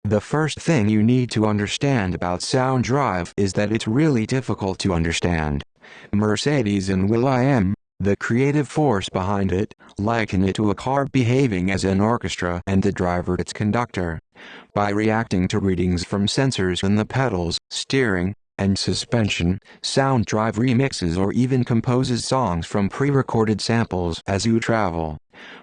The first thing you need to understand about sound drive is that it's really difficult to understand. Mercedes and will.i.am, the creative force behind it, liken it to a car behaving as an orchestra and the driver its conductor. By reacting to readings from sensors in the pedals, steering, and suspension, sound drive remixes or even composes songs from pre-recorded samples as you travel.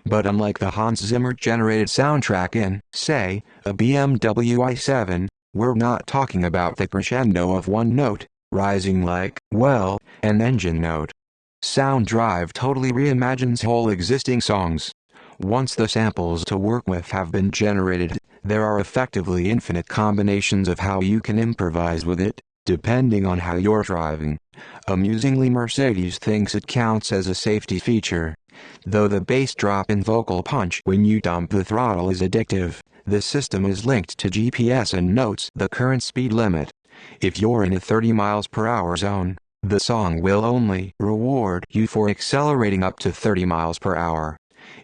But unlike the Hans Zimmer-generated soundtrack in, say, a BMW i7, we're not talking about the crescendo of one note, rising like, well, an engine note. Sound drive totally reimagines whole existing songs. Once the samples to work with have been generated, there are effectively infinite combinations of how you can improvise with it, depending on how you're driving. Amusingly, Mercedes thinks it counts as a safety feature. Though the bass drop in vocal punch when you dump the throttle is addictive, the system is linked to GPS and notes the current speed limit. If you're in a 30 miles per hour zone, the song will only reward you for accelerating up to 30 miles per hour.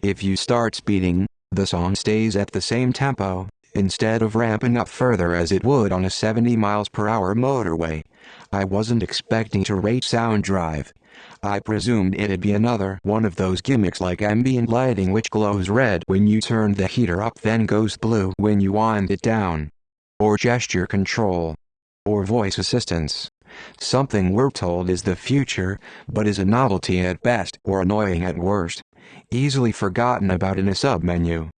If you start speeding, the song stays at the same tempo, instead of ramping up further as it would on a 70 miles per hour motorway. I wasn't expecting to rate sound drive. I presumed it'd be another one of those gimmicks like ambient lighting which glows red when you turn the heater up then goes blue when you wind it down. Or gesture control. Or voice assistance. Something we're told is the future, but is a novelty at best or annoying at worst. Easily forgotten about in a submenu.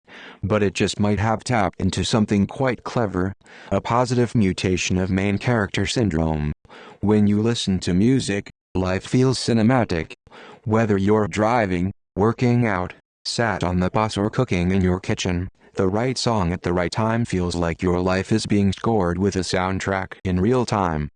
But it just might have tapped into something quite clever, a positive mutation of main character syndrome. When you listen to music, life feels cinematic. Whether you're driving, working out, sat on the bus or cooking in your kitchen, the right song at the right time feels like your life is being scored with a soundtrack in real time.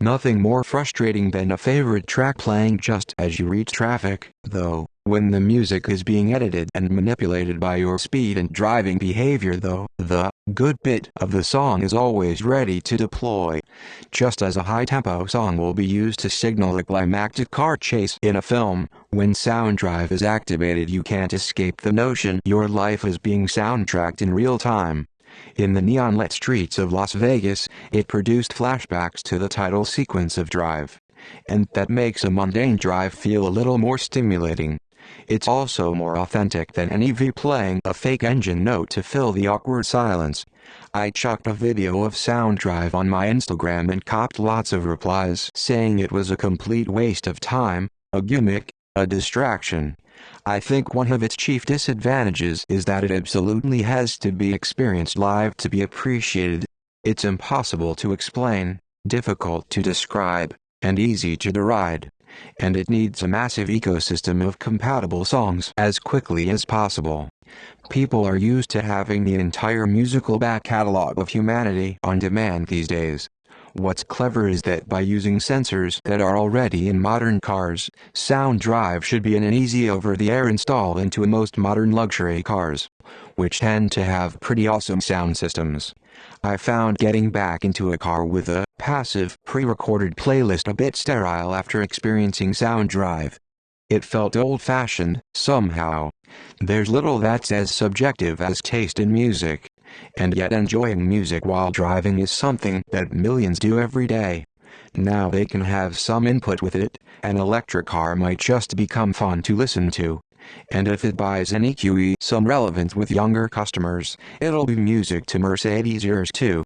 Nothing more frustrating than a favorite track playing just as you reach traffic, though. When the music is being edited and manipulated by your speed and driving behavior though, the good bit of the song is always ready to deploy. Just as a high-tempo song will be used to signal a climactic car chase in a film, when sound drive is activated you can't escape the notion your life is being soundtracked in real time. In the neon-lit streets of Las Vegas, it produced flashbacks to the title sequence of Drive. And that makes a mundane drive feel a little more stimulating. It's also more authentic than an EV playing a fake engine note to fill the awkward silence. I chucked a video of sound drive on my Instagram and copped lots of replies saying it was a complete waste of time, a gimmick, a distraction. I think one of its chief disadvantages is that it absolutely has to be experienced live to be appreciated. It's impossible to explain, difficult to describe, and easy to deride. And it needs a massive ecosystem of compatible songs as quickly as possible. People are used to having the entire musical back catalog of humanity on demand these days. What's clever is that by using sensors that are already in modern cars, sound drive should be an easy over-the-air install into most modern luxury cars, which tend to have pretty awesome sound systems. I found getting back into a car with a passive, pre-recorded playlist a bit sterile after experiencing sound drive. It felt old-fashioned, somehow. There's little that's as subjective as taste in music. And yet enjoying music while driving is something that millions do every day. Now they can have some input with it, an electric car might just become fun to listen to. And if it buys an EQE some relevance with younger customers, it'll be music to Mercedes ears too.